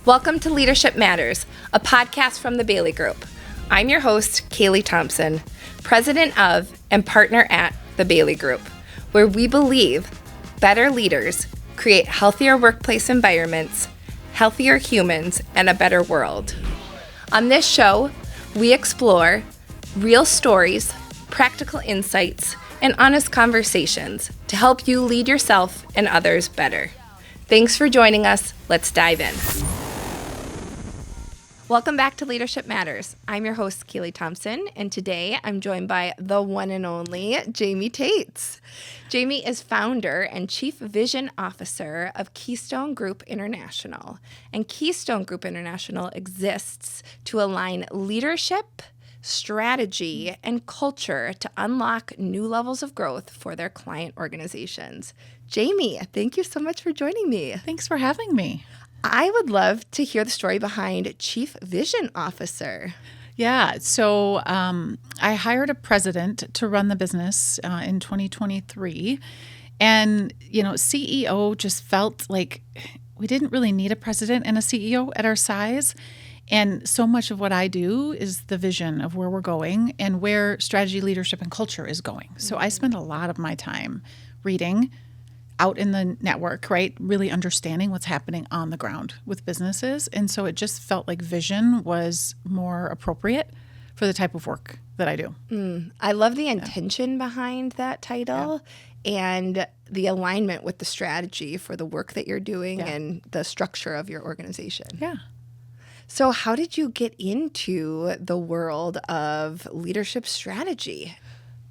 Welcome to Leadership Matters, a podcast from the Bailey Group. I'm your host, Kaylee Thomsen, president of and partner at the Bailey Group, where we believe better leaders create healthier workplace environments, healthier humans, and a better world. On this show, we explore real stories, practical insights, and honest conversations to help you lead yourself and others better. Thanks for joining us. Let's dive in. Welcome back to Leadership Matters. I'm your host, Kaylee Thomsen, and today I'm joined by the one and only Jaime Taets. Jaime is founder and chief vision officer of Keystone Group International. And Keystone Group International exists to align leadership, strategy, and culture to unlock new levels of growth for their client organizations. Jaime, thank you so much for joining me. Thanks for having me. I would love to hear the story behind Chief Vision Officer. Yeah, so I hired a president to run the business in 2023. And, CEO just felt like we didn't really need a president and a CEO at our size. And so much of what I do is the vision of where we're going and where strategy, leadership, and culture is going. So I spend a lot of my time reading out in the network, right? Really understanding what's happening on the ground with businesses. And so it just felt like vision was more appropriate for the type of work that I do. I love the intention behind that title and the alignment with the strategy for the work that you're doing and the structure of your organization. Yeah. So how did you get into the world of leadership strategy?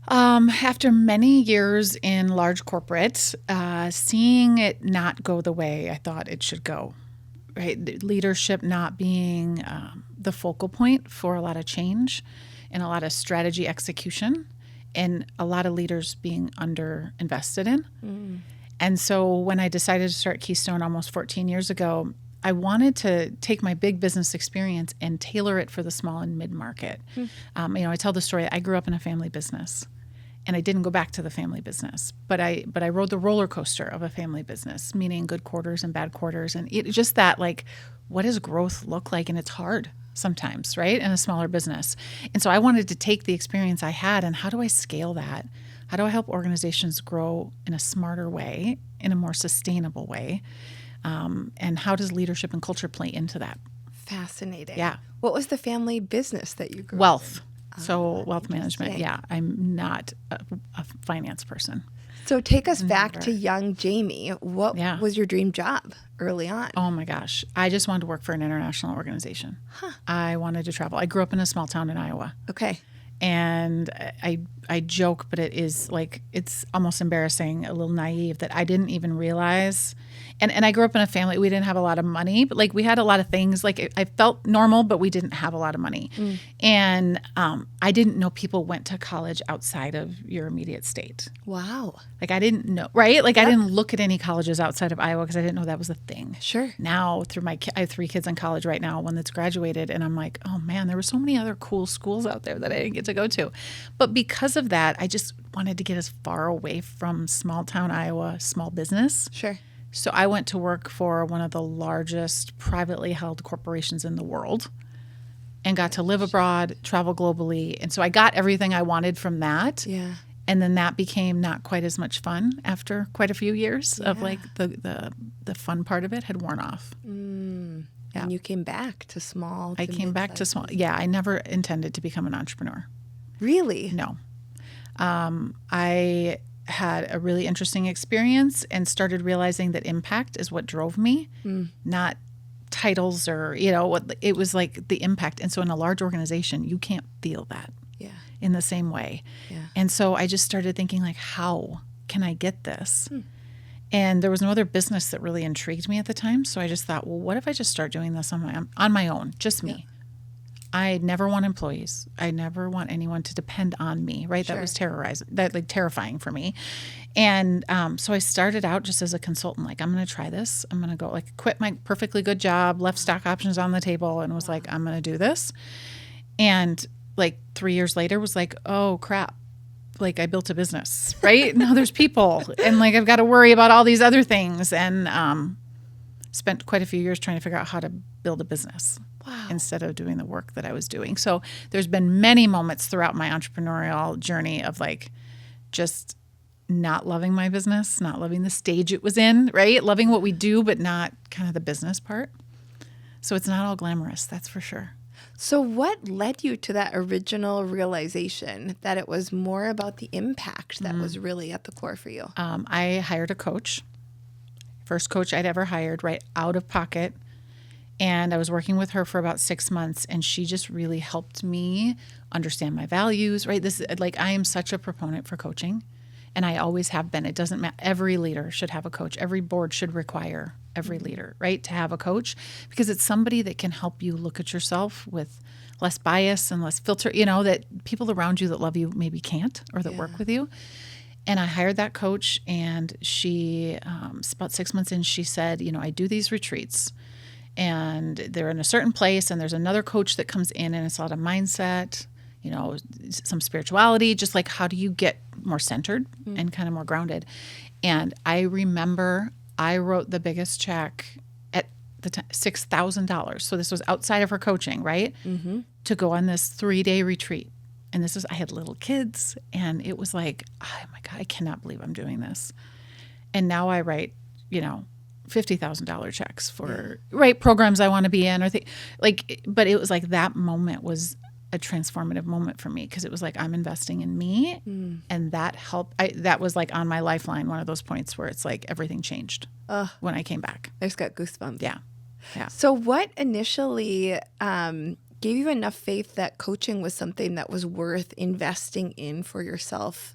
After many years in large corporate, seeing it not go the way I thought it should go, right? Leadership not being the focal point for a lot of change and a lot of strategy execution, and a lot of leaders being underinvested in. And so when I decided to start Keystone almost 14 years ago, I wanted to take my big business experience and tailor it for the small and mid-market. I tell the story, I grew up in a family business. And I didn't go back to the family business, but I rode the roller coaster of a family business, meaning good quarters and bad quarters. And it just that, like, what does growth look like? And it's hard sometimes, right, in a smaller business. And so I wanted to take the experience I had and how do I scale that? How do I help organizations grow in a smarter way, in a more sustainable way? And how does leadership and culture play into that? Fascinating. Yeah. What was the family business that you grew up Wealth. in? So wealth management, I'm not a finance person. So take us back to young Jaime. What was your dream job early on? Oh my gosh. I just wanted to work for an international organization. I wanted to travel. I grew up in a small town in Iowa. Okay. And I joke, but it is like, it's almost embarrassing, a little naive that I didn't even realize. And I grew up in a family, we didn't have a lot of money, but like we had a lot of things, like I felt normal, but we didn't have a lot of money. And I didn't know people went to college outside of your immediate state. Wow. Like I didn't know, right? Like I didn't look at any colleges outside of Iowa because I didn't know that was a thing. Sure. Now through I have 3 kids in college right now, one that's graduated, and I'm like, oh man, there were so many other cool schools out there that I didn't get to go to. But because of that, I just wanted to get as far away from small town Iowa, small business. Sure. So I went to work for one of the largest privately held corporations in the world and got to live abroad, travel globally. And so I got everything I wanted from that. Yeah. And then that became not quite as much fun after quite a few years of like the fun part of it had worn off. Yeah. And you came back to small. I came back to small. Yeah. I never intended to become an entrepreneur. Really? No. I had a really interesting experience and started realizing that impact is what drove me, not titles or, it was like the impact. And so in a large organization, you can't feel that in the same way. Yeah. And so I just started thinking like, how can I get this? And there was no other business that really intrigued me at the time. So I just thought, well, what if I just start doing this on my own, just me? Yeah. I never want employees. I never want anyone to depend on me, right? Sure. That was terrifying for me. And so I started out just as a consultant, like, I'm going to try this. I'm going to go, like, quit my perfectly good job, left stock options on the table, and was like, I'm going to do this. And like 3 years later was like, oh, crap. Like, I built a business, right? Now there's people, and like I've got to worry about all these other things. And spent quite a few years trying to figure out how to build a business instead of doing the work that I was doing. So there's been many moments throughout my entrepreneurial journey of like just not loving my business, not loving the stage it was in, right? Loving what we do, but not kind of the business part. So it's not all glamorous, that's for sure. So what led you to that original realization that it was more about the impact that was really at the core for you? I hired a coach. First coach I'd ever hired, right out of pocket. And I was working with her for about 6 months, and she just really helped me understand my values, right? This is like, I am such a proponent for coaching, and I always have been. It doesn't matter. Every leader should have a coach. Every board should require every leader, right, to have a coach, because it's somebody that can help you look at yourself with less bias and less filter, that people around you that love you maybe can't, or that work with you. And I hired that coach, and she, about 6 months in, she said, I do these retreats, and they're in a certain place, and there's another coach that comes in, and it's a lot of mindset, some spirituality, just like how do you get more centered and kind of more grounded. And I remember I wrote the biggest check at the time, $6,000. So this was outside of her coaching, right? Mm-hmm. To go on this 3-day retreat. And I had little kids, and it was like, oh my God, I cannot believe I'm doing this. And now I write, $50,000 checks for programs I want to be in, or but it was like that moment was a transformative moment for me, because it was like, I'm investing in me, and that helped. That was like on my lifeline, one of those points where it's like everything changed when I came back. I just got goosebumps. Yeah. So what initially gave you enough faith that coaching was something that was worth investing in for yourself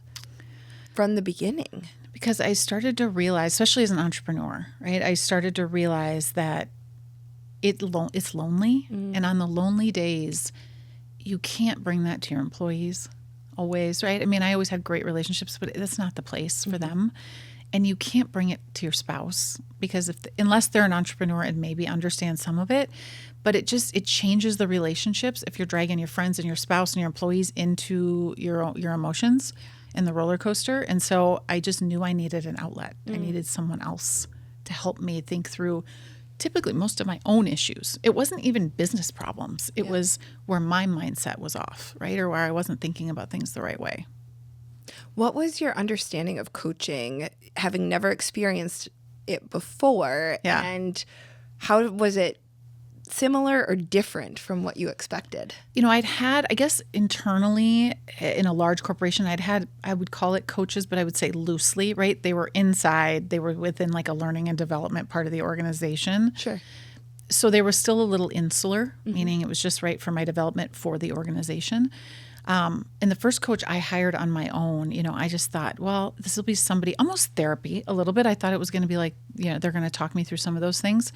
from the beginning? Because I started to realize, especially as an entrepreneur, right? I started to realize that it's lonely. And on the lonely days, you can't bring that to your employees always, right? I mean, I always had great relationships, but that's not the place for them. And you can't bring it to your spouse, because unless they're an entrepreneur and maybe understand some of it, but it changes the relationships if you're dragging your friends and your spouse and your employees into your emotions and the roller coaster. And so I just knew I needed an outlet. I needed someone else to help me think through typically most of my own issues. It wasn't even business problems. It was where my mindset was off, right? Or where I wasn't thinking about things the right way. What was your understanding of coaching, having never experienced it before? Yeah. And how was it similar or different from what you expected? I'd had, I guess internally in a large corporation, I would call it coaches, but I would say loosely, right? They were inside, they were within like a learning and development part of the organization. Sure. So they were still a little insular, meaning it was just right for my development for the organization. And the first coach I hired on my own, I just thought, well, this will be somebody, almost therapy a little bit. I thought it was going to be like, they're going to talk me through some of those things.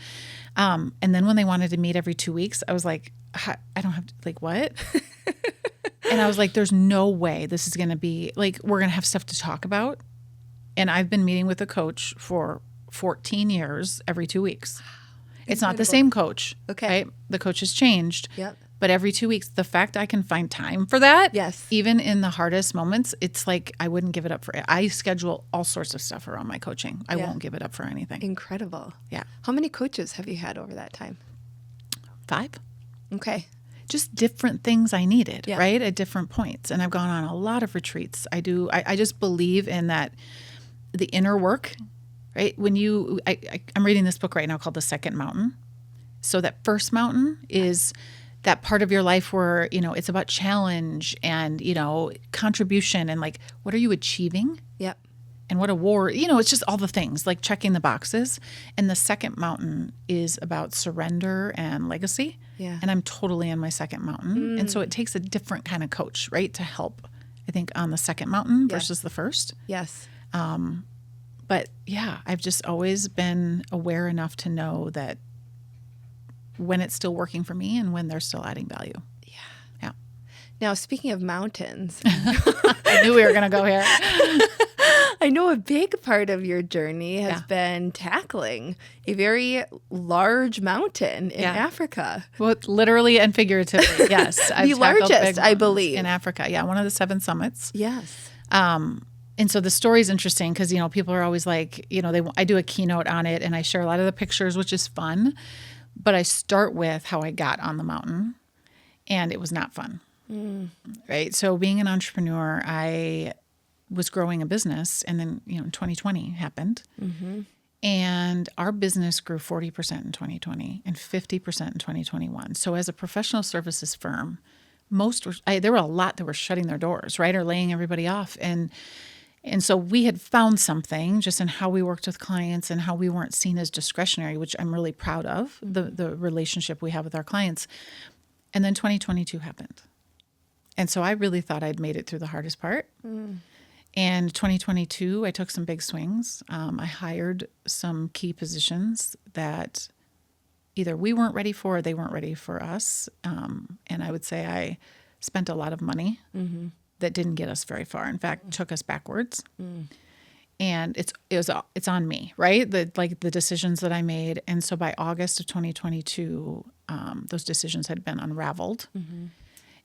And then when they wanted to meet every 2 weeks, I was like, I don't have to, like, what? And I was like, there's no way this is going to be like, we're going to have stuff to talk about. And I've been meeting with a coach for 14 years every 2 weeks. It's not the same coach. Okay. Right? The coach has changed. Yep. But every 2 weeks, the fact I can find time for that, yes, even in the hardest moments, it's like I wouldn't give it up for it. I schedule all sorts of stuff around my coaching. I won't give it up for anything. Incredible. Yeah. How many coaches have you had over that time? 5. Okay. Just different things I needed, right, at different points. And I've gone on a lot of retreats. I just believe in that, the inner work, right? When I'm reading this book right now called The Second Mountain. So that first mountain is that part of your life where, it's about challenge and, contribution and like, what are you achieving? Yep. And what award, it's just all the things like checking the boxes. And the second mountain is about surrender and legacy. Yeah. And I'm totally in my second mountain. And so it takes a different kind of coach, right, to help, I think, on the second mountain versus the first. Yes. But yeah, I've just always been aware enough to know that when it's still working for me and when they're still adding value. Yeah. Now, speaking of mountains, I knew we were going to go here. I know a big part of your journey has been tackling a very large mountain in Africa. Well, literally and figuratively, yes. The largest, I believe. In Africa. Yeah, one of the 7 summits. Yes. And so the story is interesting because, people are always like, I do a keynote on it and I share a lot of the pictures, which is fun. But I start with how I got on the mountain, and it was not fun. Right. So being an entrepreneur, I was growing a business, and then, 2020 happened. And our business grew 40% in 2020 and 50% in 2021. So as a professional services firm, there were a lot that were shutting their doors, right, or laying everybody off. And so we had found something just in how we worked with clients and how we weren't seen as discretionary, which I'm really proud of, the relationship we have with our clients. And then 2022 happened. And so I really thought I'd made it through the hardest part. And 2022, I took some big swings. I hired some key positions that either we weren't ready for or they weren't ready for us. And I would say I spent a lot of money that didn't get us very far. In fact, took us backwards. And it's on me, right? The decisions that I made. And so by August of 2022, those decisions had been unraveled.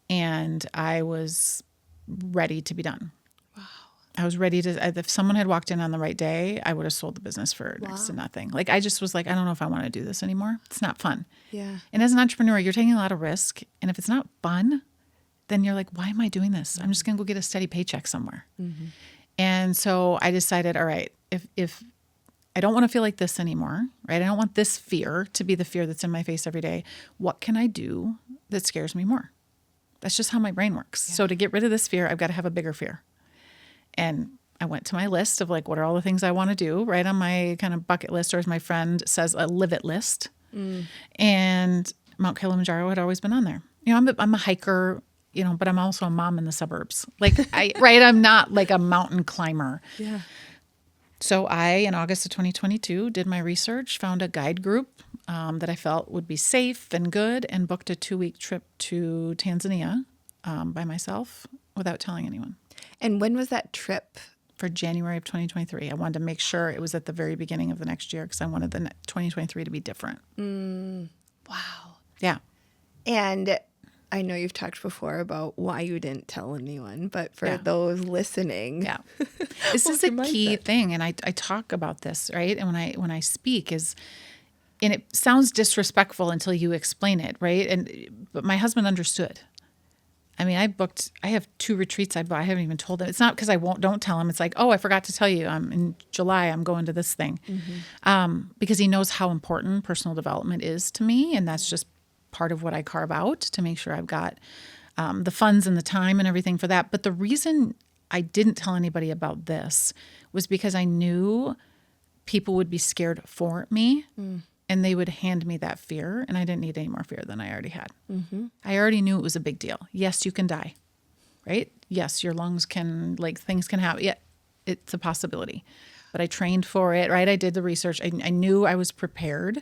And I was ready to be done. Wow. I was ready to, if someone had walked in on the right day, I would have sold the business for next to nothing. I just was like, I don't know if I want to do this anymore. It's not fun. Yeah. And as an entrepreneur, you're taking a lot of risk. And if it's not fun, then you're like, why am I doing this? I'm just going to go get a steady paycheck somewhere. And so I decided, all right, if I don't want to feel like this anymore, right? I don't want this fear to be the fear that's in my face every day. What can I do that scares me more? That's just how my brain works. Yeah. So to get rid of this fear, I've got to have a bigger fear. And I went to my list of what are all the things I want to do, right, on my kind of bucket list, or as my friend says, a live it list. And Mount Kilimanjaro had always been on there. I'm a hiker, but I'm also a mom in the suburbs. I'm not like a mountain climber. Yeah. So I, in August of 2022, did my research, found a guide group that I felt would be safe and good, and booked a 2-week trip to Tanzania by myself without telling anyone. And when was that trip? For January of 2023. I wanted to make sure it was at the very beginning of the next year because I wanted the 2023 to be different. Wow. Yeah. And I know you've talked before about why you didn't tell anyone, but for those listening. Yeah. This is a key thing. And I talk about this, right? And when I speak and it sounds disrespectful until you explain it, right? But my husband understood. I mean, I have 2 retreats I haven't even told him. It's not because don't tell him. It's like, oh, I forgot to tell you. In July, I'm going to this thing. Because he knows how important personal development is to me. And that's just part of what I carve out to make sure I've got the funds and the time and everything for that. But the reason I didn't tell anybody about this was because I knew people would be scared for me. And they would hand me that fear, and I didn't need any more fear than I already had. I already knew it was a big deal. Yes, you can die, right? Yes, your lungs can, things can happen. Yeah, it's a possibility. But I trained for it, right? I did the research. I knew I was prepared.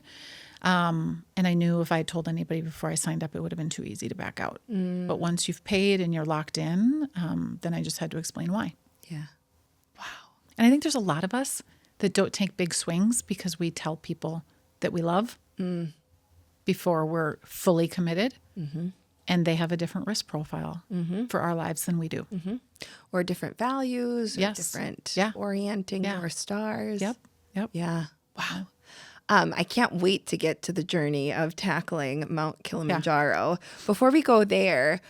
And I knew if I had told anybody before I signed up, it would have been too easy to back out. But once you've paid and you're locked in, then I just had to explain why. Yeah. Wow. And I think there's a lot of us that don't take big swings because we tell people that we love before we're fully committed, and they have a different risk profile for our lives than we do. Or different values, or different orienting or stars. Yep. Yeah. Wow. I can't wait to get to the journey of tackling Mount Kilimanjaro. Yeah. Before we go there,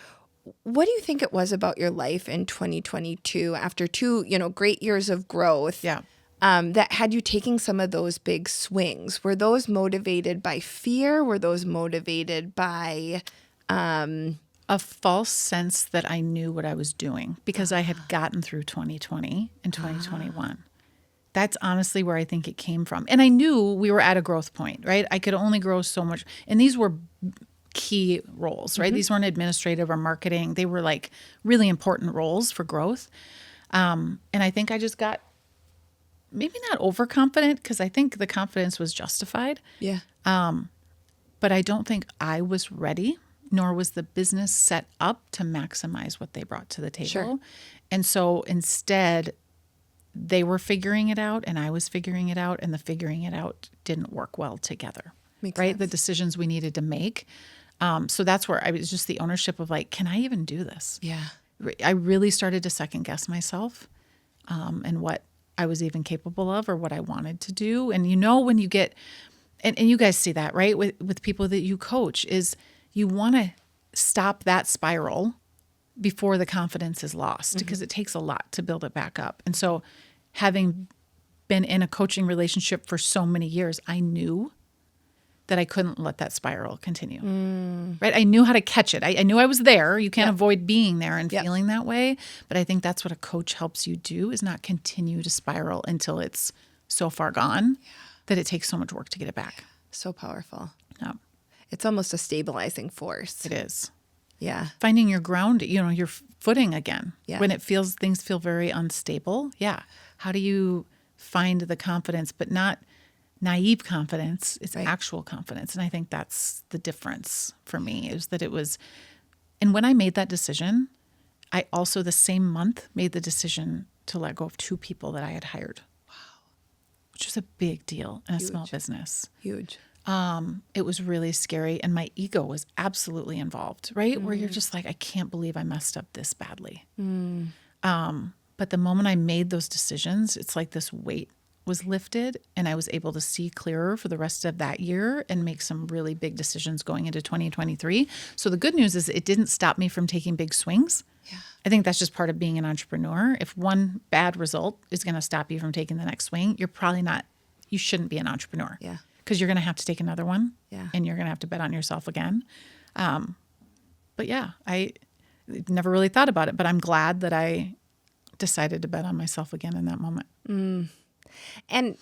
what do you think it was about your life in 2022 after 2, great years of growth? Yeah. That had you taking some of those big swings? Were those motivated by fear? Were those motivated by a false sense that I knew what I was doing because I had gotten through 2020 and 2021? That's honestly where I think it came from. And I knew we were at a growth point, right? I could only grow so much. And these were key roles, right? These weren't administrative or marketing. They were really important roles for growth. And I think I just got maybe not overconfident because I think the confidence was justified. Yeah. But I don't think I was ready, nor was the business set up to maximize what they brought to the table. Sure. And so instead, they were figuring it out and I was figuring it out, and the figuring it out didn't work well together. Makes right? sense. The decisions we needed to make. So that's where I was just the ownership of can I even do this? Yeah. I really started to second guess myself and what I was even capable of or what I wanted to do. And when you get, and you guys see that, right? With people that you coach, is you want to stop that spiral before the confidence is lost, because it takes a lot to build it back up. And so having been in a coaching relationship for so many years, I knew that I couldn't let that spiral continue, right? I knew how to catch it. I knew I was there. You can't avoid being there and feeling that way. But I think that's what a coach helps you do, is not continue to spiral until it's so far gone that it takes so much work to get it back. So powerful. Yeah. It's almost a stabilizing force. It is. Yeah. Finding your ground, your footing again. Yeah. When things feel very unstable. Yeah. How do you find the confidence, but not naive confidence? It's actual confidence. And I think that's the difference for me, is that it was, and when I made that decision, I also the same month made the decision to let go of 2 people that I had hired. Wow. Which was a big deal in a small business. Huge. It was really scary. And my ego was absolutely involved, right? Where you're just like, I can't believe I messed up this badly. But the moment I made those decisions, it's like this weight was lifted, and I was able to see clearer for the rest of that year and make some really big decisions going into 2023. So the good news is it didn't stop me from taking big swings. Yeah. I think that's just part of being an entrepreneur. If one bad result is going to stop you from taking the next swing, you shouldn't be an entrepreneur. Yeah. Because you're going to have to take another one. Yeah. And you're going to have to bet on yourself again. But yeah, I never really thought about it, but I'm glad that I decided to bet on myself again in that moment. And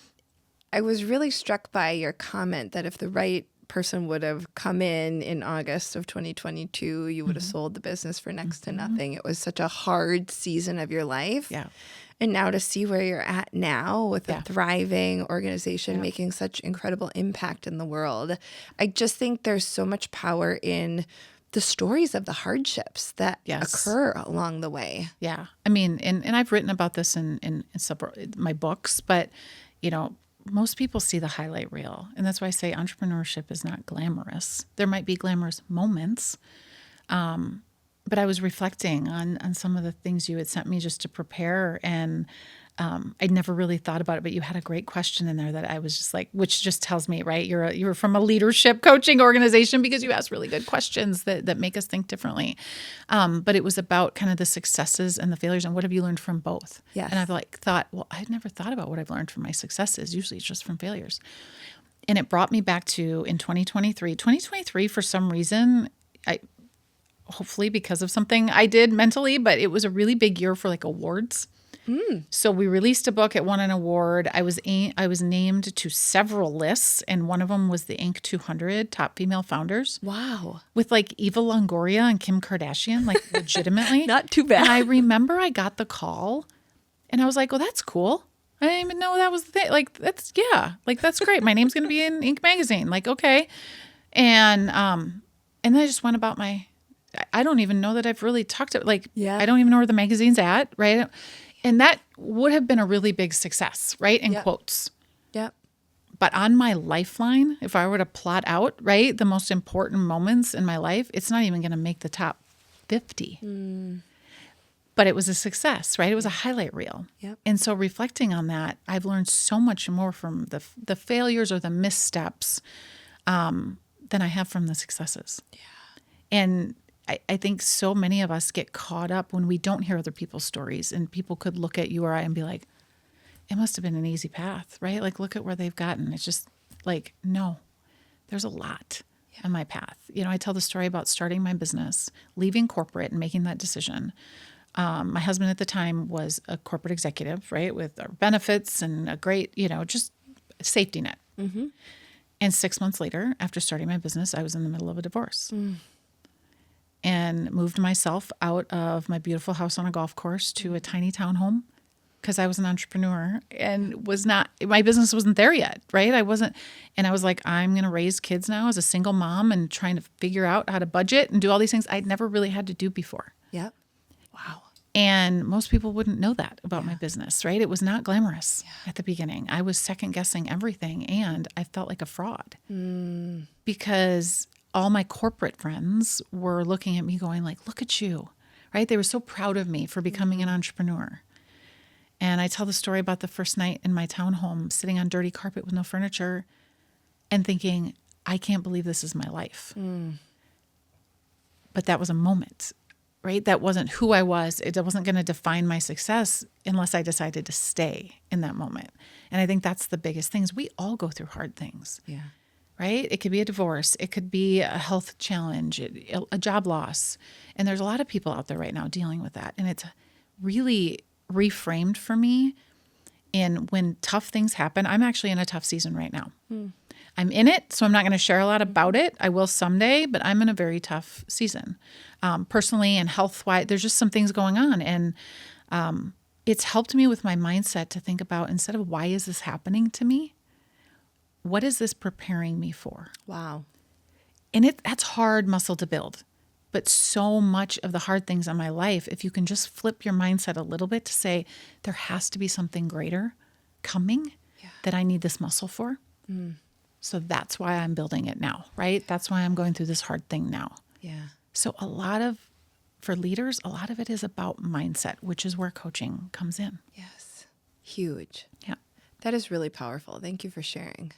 I was really struck by your comment that if the right person would have come in August of 2022, you would have sold the business for next to nothing. It was such a hard season of your life. Yeah. And now to see where you're at now with a thriving organization making such incredible impact in the world, I just think there's so much power in the stories of the hardships that occur along the way. Yeah. I mean, and I've written about this in several my books, but most people see the highlight reel. And that's why I say entrepreneurship is not glamorous. There might be glamorous moments. But I was reflecting on some of the things you had sent me just to prepare, and I'd never really thought about it, but you had a great question in there that I was just like, which just tells me, right, you're from a leadership coaching organization, because you ask really good questions that make us think differently. But it was about kind of the successes and the failures, and what have you learned from both? Yes. And I've thought, well, I'd never thought about what I've learned from my successes. Usually it's just from failures. And it brought me back to in 2023, for some reason, hopefully because of something I did mentally, but it was a really big year for awards. So we released a book, it won an award. I was named to several lists, and one of them was the Inc. 200 top female founders. Wow. With Eva Longoria and Kim Kardashian, legitimately. Not too bad. And I remember I got the call, and I was like, well, that's cool. I didn't even know that was the thing. That's great. My name's going to be in Inc. magazine. Okay. And then I just went about I don't even know that I've really talked to, I don't even know where the magazine's at, right? And that would have been a really big success, right? In quotes. Yep. But on my lifeline, if I were to plot out, right, the most important moments in my life, it's not even going to make the top 50. But it was a success, right? It was a highlight reel. Yep. And so reflecting on that, I've learned so much more from the failures or the missteps than I have from the successes. Yeah. And I think so many of us get caught up when we don't hear other people's stories, and people could look at you or I and be like, it must have been an easy path, right? Look at where they've gotten. It's just no, there's a lot on my path. I tell the story about starting my business, leaving corporate and making that decision. My husband at the time was a corporate executive, right? With our benefits and a great, just safety net. Mm-hmm. And 6 months later, after starting my business, I was in the middle of a divorce. And moved myself out of my beautiful house on a golf course to a tiny townhome, because I was an entrepreneur and my business wasn't there yet, right? I wasn't, and I was like, I'm going to raise kids now as a single mom and trying to figure out how to budget and do all these things I'd never really had to do before. Yep. Wow. And most people wouldn't know that about my business, right? It was not glamorous at the beginning. I was second guessing everything, and I felt like a fraud because all my corporate friends were looking at me going look at you, right? They were so proud of me for becoming an entrepreneur. And I tell the story about the first night in my townhome, sitting on dirty carpet with no furniture and thinking, I can't believe this is my life. But that was a moment, right? That wasn't who I was. It wasn't going to define my success unless I decided to stay in that moment. And I think that's the biggest thing is we all go through hard things. Yeah. Right? It could be a divorce. It could be a health challenge, a job loss. And there's a lot of people out there right now dealing with that. And it's really reframed for me. And when tough things happen, I'm actually in a tough season right now. I'm in it, so I'm not going to share a lot about it. I will someday, but I'm in a very tough season. Personally and health-wise, there's just some things going on. And it's helped me with my mindset to think about, instead of why is this happening to me, what is this preparing me for? Wow. And that's hard muscle to build. But so much of the hard things in my life, if you can just flip your mindset a little bit to say, there has to be something greater coming that I need this muscle for. So that's why I'm building it now, right? That's why I'm going through this hard thing now. Yeah. So for leaders, a lot of it is about mindset, which is where coaching comes in. Yes. Huge. Yeah. That is really powerful. Thank you for sharing.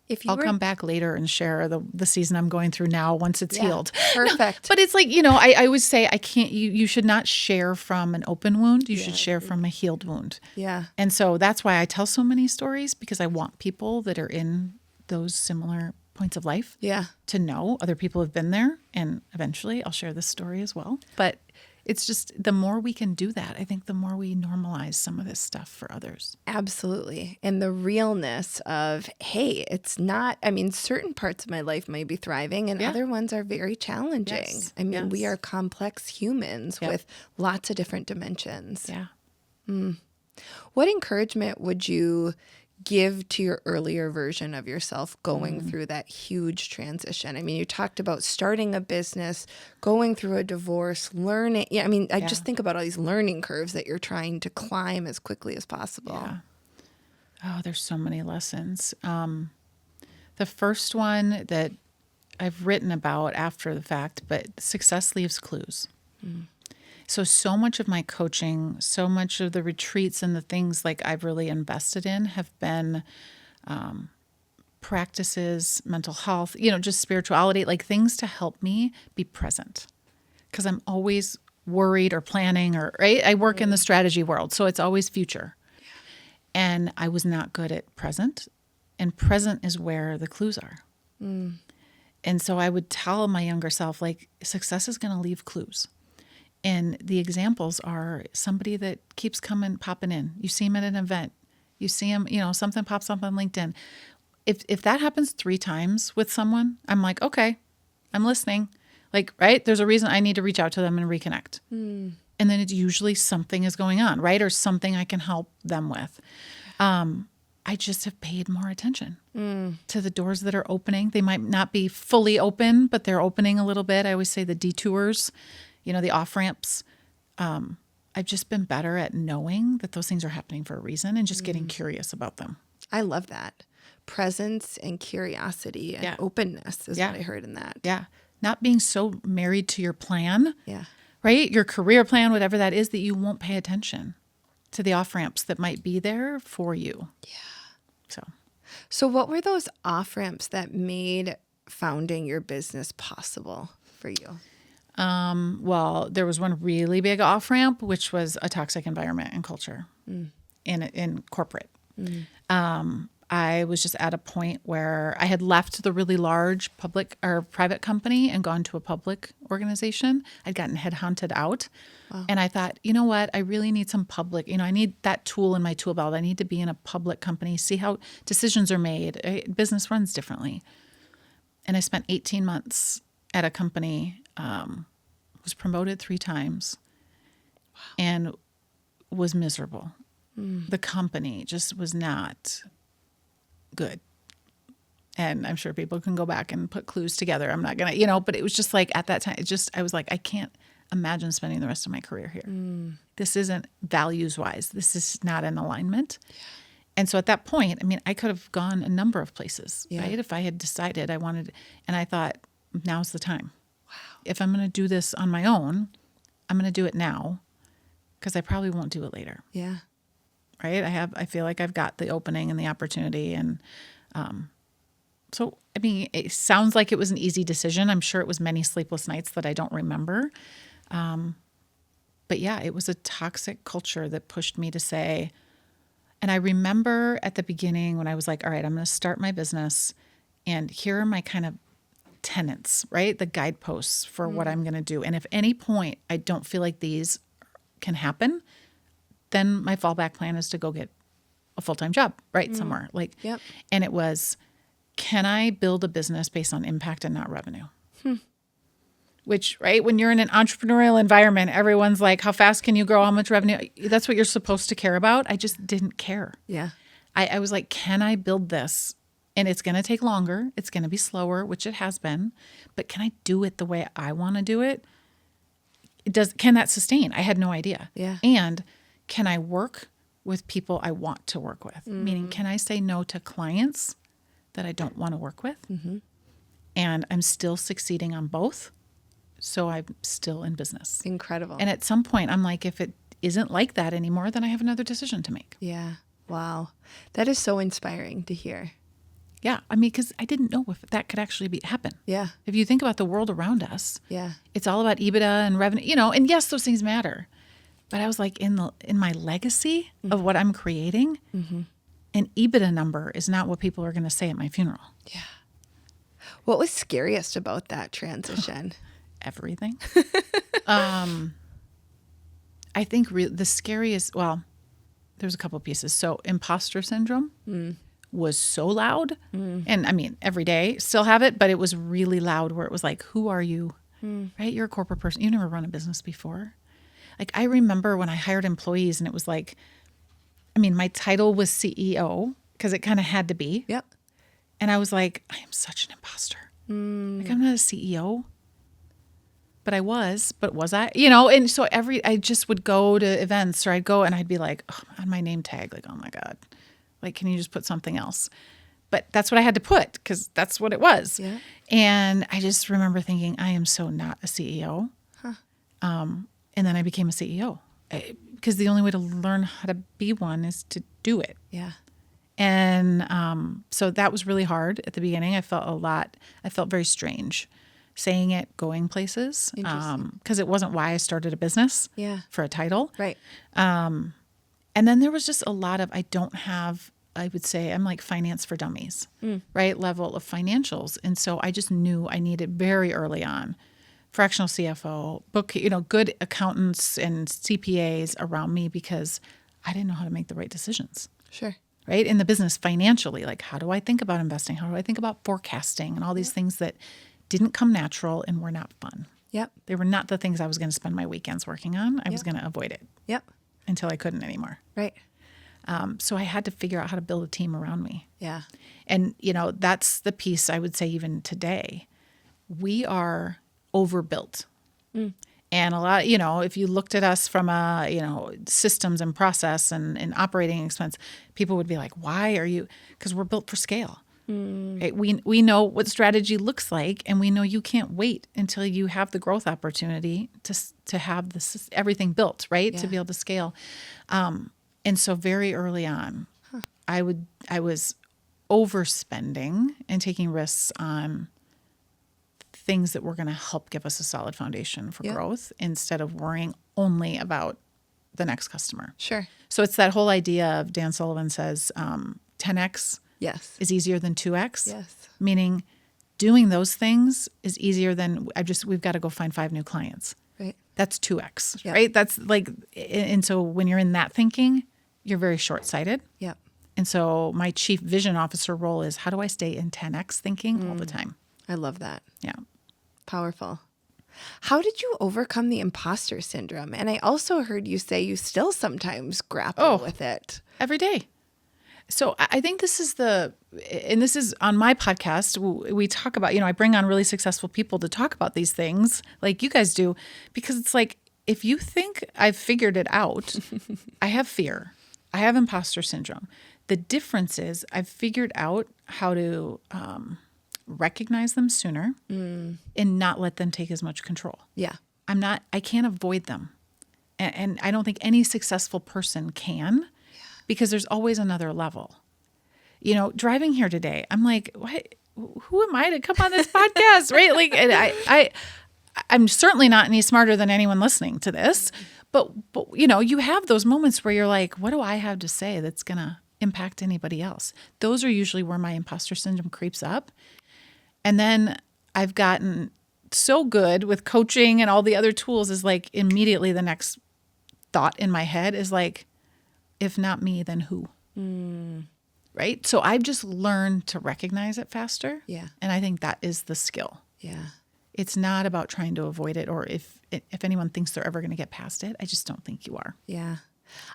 If I'll come back later and share the season I'm going through now once it's healed. Perfect. No, but it's like, I always say I can't, you should not share from an open wound. You should share from a healed wound. Yeah. And so that's why I tell so many stories, because I want people that are in those similar points of life to know other people have been there. And eventually I'll share this story as well. But it's just, the more we can do that, I think the more we normalize some of this stuff for others. Absolutely. And the realness of, hey, it's not, certain parts of my life may be thriving and other ones are very challenging. Yes. We are complex humans with lots of different dimensions. Yeah. What encouragement would you give to your earlier version of yourself going through that huge transition? You talked about starting a business, going through a divorce, learning. I just think about all these learning curves that you're trying to climb as quickly as possible. Yeah. Oh, there's so many lessons. The first one that I've written about after the fact, but success leaves clues. So much of my coaching, so much of the retreats and the things like I've really invested in have been practices, mental health, just spirituality, like things to help me be present. Because I'm always worried or planning right? I work in the strategy world, so it's always future. And I was not good at present. And present is where the clues are. And so I would tell my younger self, like, success is going to leave clues. And the examples are somebody that keeps popping in. You see them at an event. You see them, something pops up on LinkedIn. If that happens 3 times with someone, I'm like, okay, I'm listening. Like, right? There's a reason I need to reach out to them and reconnect. And then it's usually something is going on, right? Or something I can help them with. I just have paid more attention to the doors that are opening. They might not be fully open, but they're opening a little bit. I always say the detours, the off-ramps. I've just been better at knowing that those things are happening for a reason and just getting curious about them. I love that. Presence and curiosity and openness is what I heard in that. Yeah. Not being so married to your plan. Yeah. Right? Your career plan, whatever that is, that you won't pay attention to the off-ramps that might be there for you. Yeah. So what were those off-ramps that made founding your business possible for you? Well, there was one really big off-ramp, which was a toxic environment and culture in corporate. I was just at a point where I had left the really large public or private company and gone to a public organization. I'd gotten headhunted out. Wow. And I thought, you know what? I really need some public, I need that tool in my tool belt. I need to be in a public company, see how decisions are made. Business runs differently. And I spent 18 months at a company, was promoted 3 times and was miserable. The company just was not good. And I'm sure people can go back and put clues together. I'm not going to, but it was just like at that time, I was like, I can't imagine spending the rest of my career here. This isn't values-wise. This is not in alignment. And so at that point, I could have gone a number of places, right? If I had decided I wanted, and I thought, now's the time. Wow. If I'm going to do this on my own, I'm going to do it now. because I probably won't do it later. Yeah. Right? I feel like I've got the opening and the opportunity. And so, I mean, it sounds like it was an easy decision. I'm sure it was many sleepless nights that I don't remember. But yeah, it was a toxic culture that pushed me to say, and I remember at the beginning when I was like, all right, I'm going to start my business, and here are my kind of tenets, right? The guideposts for what I'm going to do. And if any point I don't feel like these can happen, then my fallback plan is to go get a full-time job, right? Somewhere Yep. and it was, can I build a business based on impact and not revenue? Which, right, when you're in an entrepreneurial environment, everyone's like, how fast can you grow? How much revenue? That's what you're supposed to care about. I just didn't care. Yeah. I was like, can I build this? And it's going to take longer. It's going to be slower, which it has been. But can I do it the way I want to do it? Can that sustain? I had no idea. Yeah. And can I work with people I want to work with? Meaning, can I say no to clients that I don't want to work with? And I'm still succeeding on both. So I'm still in business. Incredible. And at some point, I'm like, if it isn't like that anymore, then I have another decision to make. Yeah. Wow. That is so inspiring to hear. Yeah. I mean, because I didn't know if that could actually happen. Yeah. If you think about the world around us, Yeah. it's all about EBITDA and revenue, and yes, those things matter. But I was like, in my legacy of what I'm creating, an EBITDA number is not what people are going to say at my funeral. Yeah. What was scariest about that transition? Everything. I think the scariest, well, there's a couple pieces. So imposter syndrome was so loud. And I mean, every day still have it, but it was really loud where it was like, who are you? Right? You're a corporate person. You never run a business before. Like, I remember when I hired employees and it was like, I mean, my title was CEO because it kind of had to be. Yep. And I was like, I am such an imposter. Like, I'm not a CEO. But was I? And so I just would go to events, or I'd go and I'd be like, on my name tag, like, oh my God, like, can you just put something else? But that's what I had to put because that's what it was. Yeah. And I just remember thinking, I am so not a CEO. And then I became a CEO because the only way to learn how to be one is to do it. Yeah. And so that was really hard at the beginning. I felt very strange saying it, going places, because it wasn't why I started a business for a title. Right. And then there was just a lot of, I would say I'm like finance for dummies, right? Level of financials. And so I just knew I needed very early on fractional CFO, good accountants and CPAs around me because I didn't know how to make the right decisions. Sure. Right? In the business financially, like, how do I think about investing? How do I think about forecasting and all these things that didn't come natural and were not fun. Yep. They were not the things I was going to spend my weekends working on. I was going to avoid it. Yep. Until I couldn't anymore. Right. So I had to figure out how to build a team around me. Yeah. And, that's the piece I would say even today. We are overbuilt. And a lot, if you looked at us from systems and process and operating expense, people would be like, why are you? Because we're built for scale. Right? We know what strategy looks like, and we know you can't wait until you have the growth opportunity to have everything built, right? Yeah. To be able to scale. And so very early on, I was overspending and taking risks on things that were going to help give us a solid foundation for growth instead of worrying only about the next customer. Sure. So it's that whole idea of Dan Sullivan says 10x is easier than 2x. Yes. Meaning doing those things is easier than we've got to go find 5 new clients. Right. That's 2x, right? That's like, and so when you're in that thinking, you're very short-sighted. Yep. And so my chief vision officer role is, how do I stay in 10x thinking all the time? I love that. Yeah. Powerful. How did you overcome the imposter syndrome? And I also heard you say you still sometimes grapple with it. Every day. So I think this is on my podcast, we talk about, I bring on really successful people to talk about these things like you guys do, because it's like, if you think I've figured it out, I have fear. I have imposter syndrome. The difference is I've figured out how to recognize them sooner and not let them take as much control. Yeah. I can't avoid them. And I don't think any successful person can, because there's always another level. You know, driving here today, I'm like, what? Who am I to come on this podcast? Right? Like, and I'm certainly not any smarter than anyone listening to this, but you know, you have those moments where you're like, what do I have to say that's going to impact anybody else? Those are usually where my imposter syndrome creeps up. And then I've gotten so good with coaching and all the other tools, is like immediately the next thought in my head is like, if not me, then who? Right? So I've just learned to recognize it faster. Yeah. And I think that is the skill. Yeah. It's not about trying to avoid it, or if anyone thinks they're ever going to get past it. I just don't think you are. Yeah.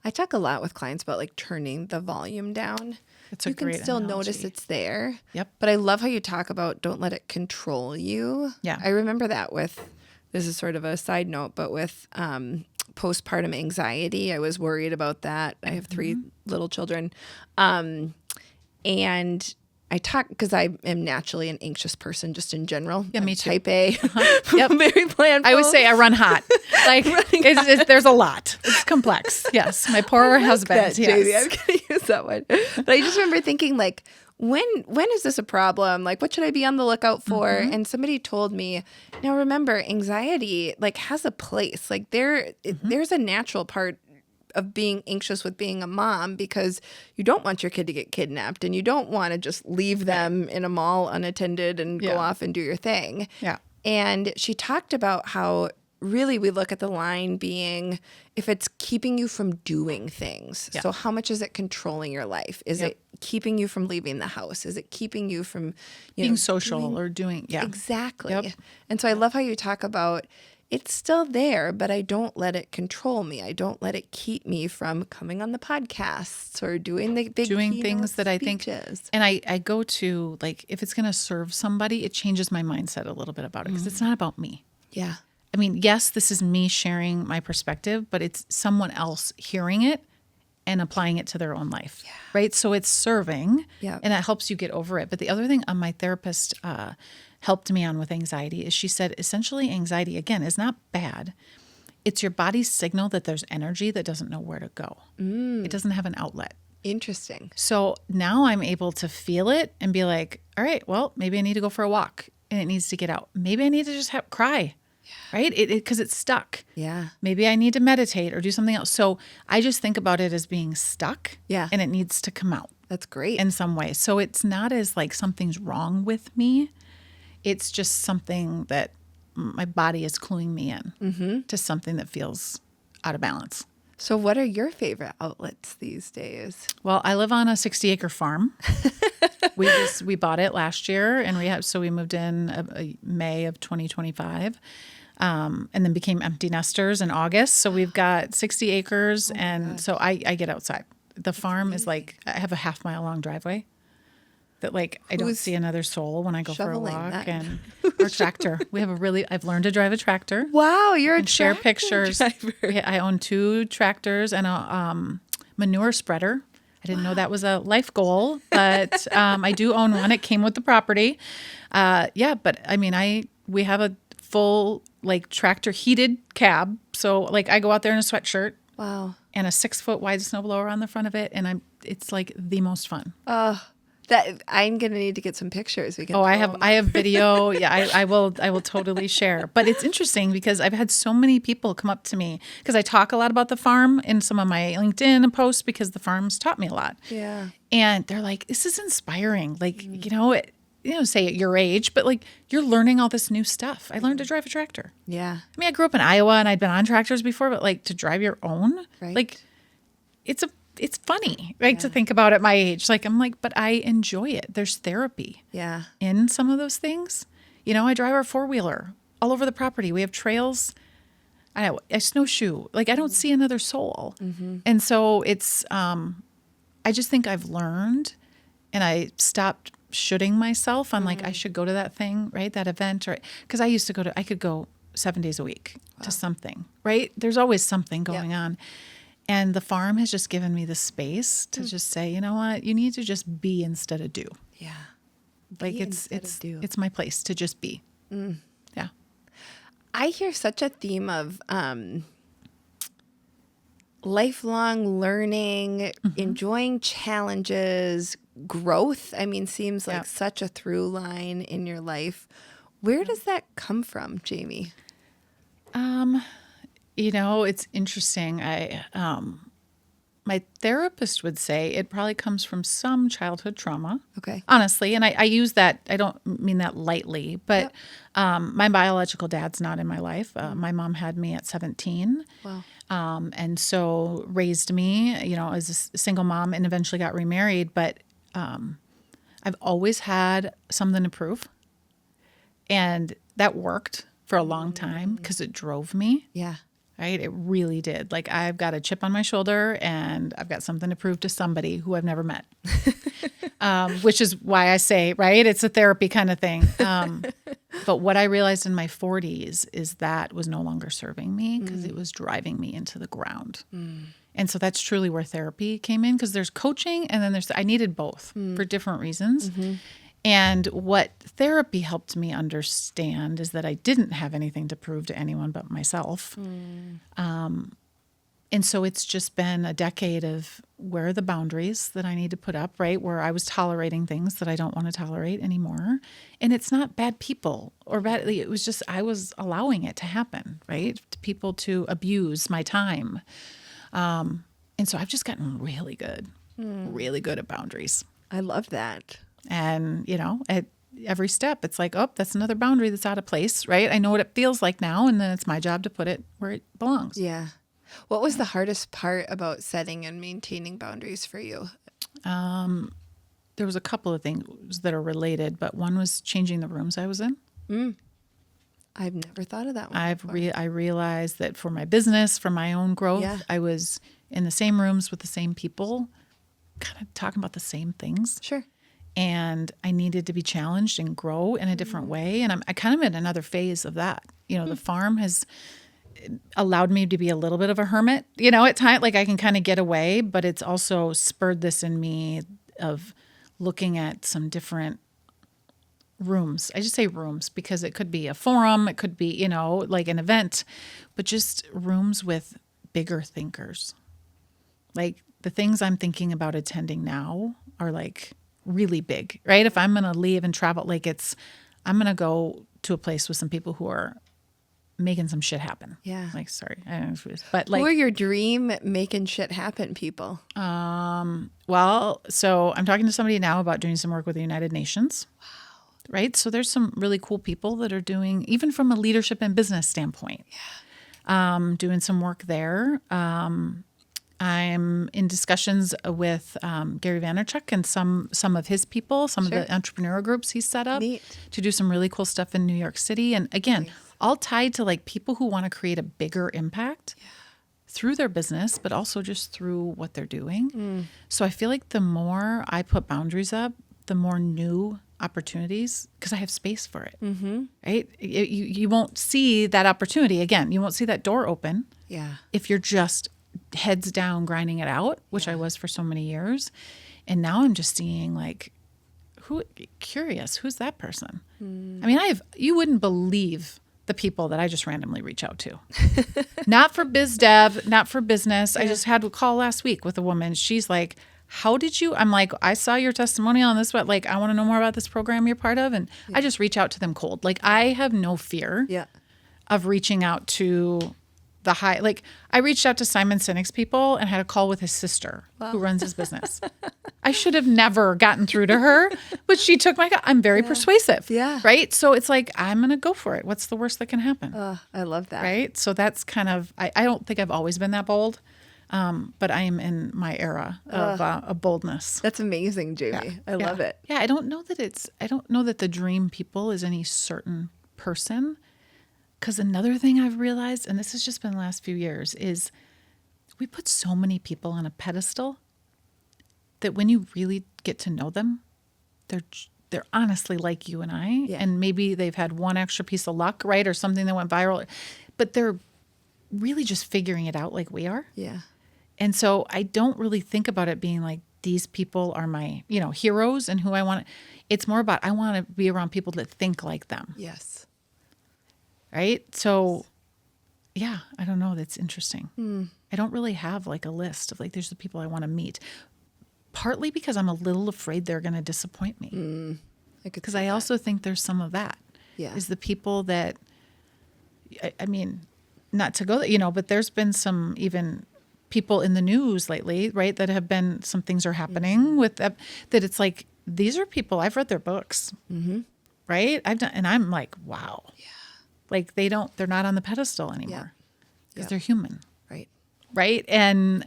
I talk a lot with clients about like turning the volume down. It's a you can great still analogy. notice it's there. Yep. But I love how you talk about don't let it control you. Yeah. I remember that with, this is sort of a side note, but with postpartum anxiety, I was worried about that. I have 3 little children. And I talk, because I am naturally an anxious person just in general. Yeah, I'm me too. Type A. Yep. Very planful. I would say I run hot. Like there's a lot. It's complex. Yes. My poor husband. That, yes. JV, I'm going to use that one. But I just remember thinking, like, when is this a problem? Like, what should I be on the lookout for? And somebody told me, now remember, anxiety like has a place. Like there's a natural part of being anxious with being a mom, because you don't want your kid to get kidnapped, and you don't want to just leave them in a mall unattended and go off and do your thing. Yeah. And she talked about how really we look at the line being if it's keeping you from doing things. Yeah. So how much is it controlling your life? Is it keeping you from leaving the house? Is it keeping you from Being social or doing, Exactly. Yep. And so I love how you talk about it's still there, but I don't let it control me. I don't let it keep me from coming on the podcasts or doing the big things that I think, speeches. and I go to, like, if it's going to serve somebody, it changes my mindset a little bit about it, because it's not about me. Yeah. I mean, yes, this is me sharing my perspective, but it's someone else hearing it and applying it to their own life, right? So it's serving, Yeah. and that helps you get over it. But the other thing my therapist helped me on with anxiety is she said, essentially, anxiety, again, is not bad. It's your body's signal that there's energy that doesn't know where to go. It doesn't have an outlet. Interesting. So now I'm able to feel it and be like, all right, well, maybe I need to go for a walk and it needs to get out. Maybe I need to just cry, right? Because it's stuck. Yeah. Maybe I need to meditate or do something else. So I just think about it as being stuck, and it needs to come out That's great. in some way. So it's not as like something's wrong with me. It's just something that my body is cluing me in to something that feels out of balance. So what are your favorite outlets these days? Well, I live on a 60-acre farm. We bought it last year, and we moved in May of 2025, and then became empty nesters in August. So we've got 60 acres, so I get outside. The farm is like, I have a half-mile long driveway that, like, I don't see another soul when I go for a walk. that? And our tractor. I've learned to drive a tractor. Wow, you're a Share tractor pictures. driver. Yeah, I own 2 tractors and a manure spreader. I didn't know that was a life goal, but I do own one. It came with the property. But I mean, we have a full, like, tractor heated cab. So, like, I go out there in a sweatshirt. Wow. And a 6-foot wide snowblower on the front of it, and it's like the most fun. That I'm gonna need to get some pictures. We can. I have video. Yeah, I will totally share. But it's interesting because I've had so many people come up to me because I talk a lot about the farm in some of my LinkedIn posts because the farm's taught me a lot. Yeah. And they're like, "This is inspiring." Like, say at your age, but like you're learning all this new stuff. I learned to drive a tractor. Yeah. I mean, I grew up in Iowa and I'd been on tractors before, but like to drive your own, Right. like it's funny, right? To think about at my age. Like, I'm like, but I enjoy it. There's therapy Yeah. in some of those things. I drive our 4-wheeler all over the property. We have trails. I snowshoe. Like, I don't see another soul. And so it's, I just think I've learned, and I stopped shoulding myself on like, I should go to that thing, right? That event, or because I could go 7 days a week to something, right? There's always something going on. And the farm has just given me the space to just say, you know what, you need to just be instead of do. Yeah. Like it's my place to just be. Yeah. I hear such a theme of lifelong learning, enjoying challenges, growth. I mean, seems like such a through line in your life. Where does that come from, Jamie? It's interesting. My therapist would say it probably comes from some childhood trauma. Okay. Honestly, and I use that, I don't mean that lightly, but my biological dad's not in my life. My mom had me at 17. Wow. And so raised me, as a single mom and eventually got remarried. But I've always had something to prove. And that worked for a long time because it drove me. Yeah. Right? It really did. Like, I've got a chip on my shoulder and I've got something to prove to somebody who I've never met, which is why I say, right, it's a therapy kind of thing. But what I realized in my 40s is that was no longer serving me because it was driving me into the ground. And so that's truly where therapy came in, because there's coaching and then I needed both for different reasons. And what therapy helped me understand is that I didn't have anything to prove to anyone but myself. And so it's just been a decade of where are the boundaries that I need to put up, right? Where I was tolerating things that I don't want to tolerate anymore. And it's not bad people or bad. It was just, I was allowing it to happen, right? To people to abuse my time. And so I've just gotten really good at boundaries. I love that. And, at every step, it's like, oh, that's another boundary that's out of place, right? I know what it feels like now, and then it's my job to put it where it belongs. Yeah. What was the hardest part about setting and maintaining boundaries for you? There was a couple of things that are related, but one was changing the rooms I was in. I've never thought of that one. I realized that for my business, for my own growth, Yeah. I was in the same rooms with the same people, kind of talking about the same things. Sure. And I needed to be challenged and grow in a different way. And I kind of in another phase of that. The farm has allowed me to be a little bit of a hermit, at times, like I can kind of get away, but it's also spurred this in me of looking at some different rooms. I just say rooms because it could be a forum, it could be, like an event, but just rooms with bigger thinkers. Like the things I'm thinking about attending now are like really big, right? If I'm going to leave and travel, I'm going to go to a place with some people who are making some shit happen. Yeah. Like, sorry. But Who are your dream making shit happen people? Well, so I'm talking to somebody now about doing some work with the United Nations. Wow. Right? So there's some really cool people that are doing, even from a leadership and business standpoint, doing some work there. I'm in discussions with Gary Vaynerchuk and some of his people, some of the entrepreneur groups he's set up to do some really cool stuff in New York City. And again, all tied to like people who want to create a bigger impact through their business, but also just through what they're doing. So I feel like the more I put boundaries up, the more new opportunities, because I have space for it, right? You won't see that opportunity again. You won't see that door open if you're just heads down grinding it out, which I was for so many years. And now I'm just seeing like, who's that person? I mean, you wouldn't believe the people that I just randomly reach out to. Not for biz dev, not for business. I just had a call last week with a woman. She's like, how did you? I'm like, I saw your testimonial on this, but like, I want to know more about this program you're part of. And I just reach out to them cold. Like, I have no fear of reaching out to I reached out to Simon Sinek's people and had a call with his sister who runs his business. I should have never gotten through to her, but she took I'm very persuasive. Yeah. Right. So it's like, I'm going to go for it. What's the worst that can happen? I love that. Right. So that's kind of, I don't think I've always been that bold, but I am in my era of boldness. That's amazing, Jamie. I love it. Yeah. I don't know that the dream people is any certain person. Because another thing I've realized, and this has just been the last few years, is we put so many people on a pedestal that when you really get to know them, they're honestly like you and I, and maybe they've had one extra piece of luck, right, or something that went viral, but they're really just figuring it out like we are. Yeah. And so I don't really think about it being like these people are my, heroes and who I want. It's more about I want to be around people that think like them. Yes. Right? So yeah, I don't know. That's interesting. I don't really have like a list of like, there's the people I want to meet. Partly because I'm a little afraid they're going to disappoint me. Because I also think there's some of that. Yeah. Is the people that, I mean, not to go, but there's been some even people in the news lately, right, that have been, some things are happening with that it's like, these are people, I've read their books, right? I've done, and I'm like, wow. Yeah. Like they're not on the pedestal anymore because they're human. Right. Right. And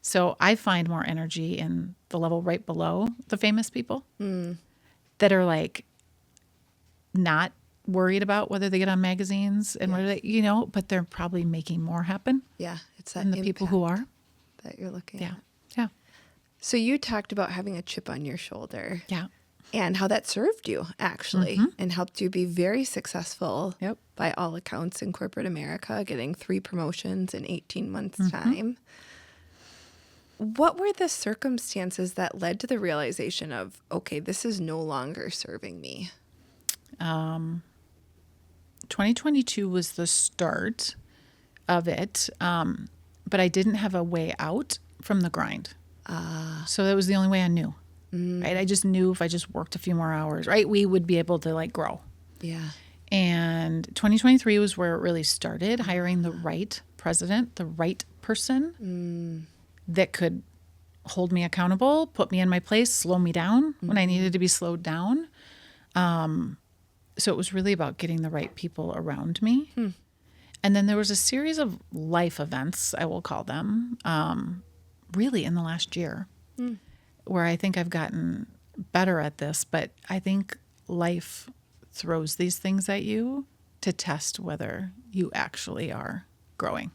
so I find more energy in the level right below the famous people that are like not worried about whether they get on magazines and whether they, but they're probably making more happen. Yeah. It's that than the people who are. that you're looking at. Yeah. So you talked about having a chip on your shoulder. Yeah. And how that served you, actually, and helped you be very successful by all accounts in corporate America, getting 3 promotions in 18 months' time. What were the circumstances that led to the realization of, okay, this is no longer serving me? 2022 was the start of it, but I didn't have a way out from the grind. So that was the only way I knew. Right. I just knew if I just worked a few more hours, right, we would be able to like grow. Yeah. And 2023 was where it really started, hiring the right president, the right person that could hold me accountable, put me in my place, slow me down when I needed to be slowed down. So it was really about getting the right people around me. And then there was a series of life events, I will call them, really in the last year. Where I think I've gotten better at this, but I think life throws these things at you to test whether you actually are growing.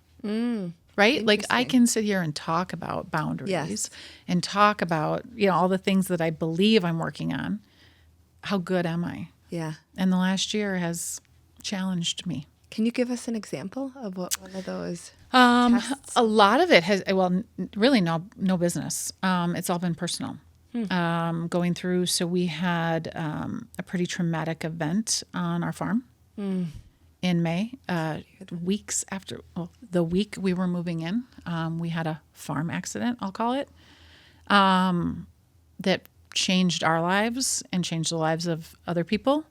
Right? Like I can sit here and talk about boundaries and talk about, all the things that I believe I'm working on. How good am I? Yeah. And the last year has challenged me. Can you give us an example of what one of those tests? A lot of it has, really no business. It's all been personal. Going through, so we had a pretty traumatic event on our farm in May, weeks after, the week we were moving in. We had a farm accident, I'll call it, that changed our lives and changed the lives of other people.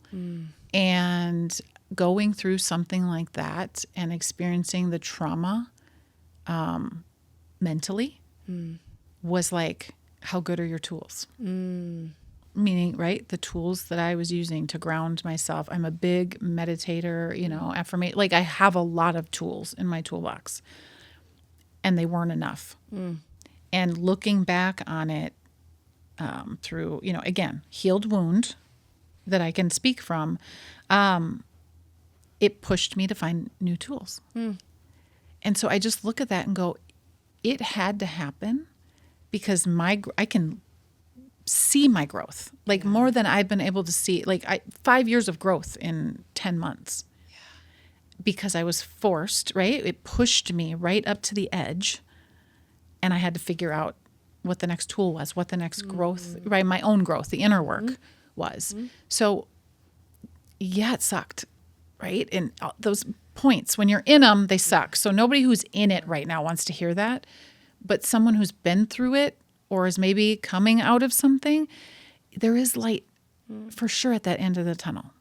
And going through something like that and experiencing the trauma mentally was like, how good are your tools? Meaning, right, the tools that I was using to ground myself. I'm a big meditator, affirmation. Like I have a lot of tools in my toolbox and they weren't enough. And looking back on it through, again, healed wound that I can speak from, it pushed me to find new tools. And so I just look at that and go, it had to happen because I can see my growth, like more than I've been able to see, 5 years of growth in 10 months because I was forced, right? It pushed me right up to the edge and I had to figure out what the next tool was, what the next growth, right? My own growth, the inner work was. So it sucked. Right? And those points, when you're in them, they suck. So nobody who's in it right now wants to hear that. But someone who's been through it or is maybe coming out of something, there is light for sure at that end of the tunnel.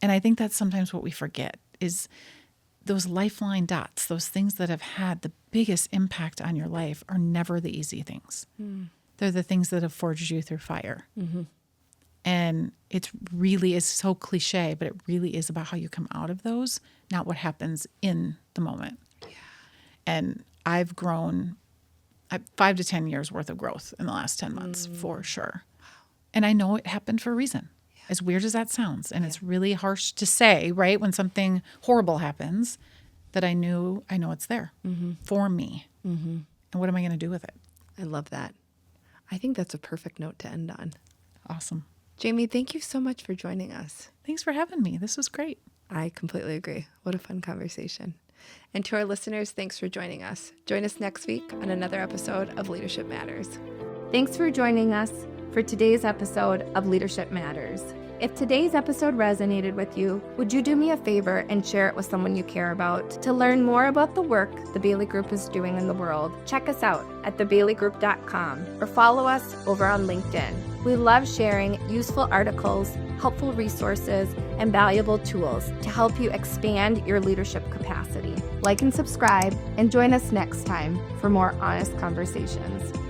And I think that's sometimes what we forget is those lifeline dots, those things that have had the biggest impact on your life are never the easy things. They're the things that have forged you through fire. And it really is so cliche, but it really is about how you come out of those, not what happens in the moment. And I've grown 5 to 10 years worth of growth in the last 10 months for sure. And I know it happened for a reason, as weird as that sounds. And it's really harsh to say, right? When something horrible happens, that I know it's there for me. And what am I going to do with it? I love that. I think that's a perfect note to end on. Awesome. Jaime, thank you so much for joining us. Thanks for having me. This was great. I completely agree. What a fun conversation. And to our listeners, thanks for joining us. Join us next week on another episode of Leadership Matters. Thanks for joining us. for today's episode of Leadership Matters. If today's episode resonated with you, would you do me a favor and share it with someone you care about? To learn more about the work the Bailey Group is doing in the world, check us out at thebaileygroup.com or follow us over on LinkedIn. We love sharing useful articles, helpful resources, and valuable tools to help you expand your leadership capacity. Like and subscribe, and join us next time for more honest conversations.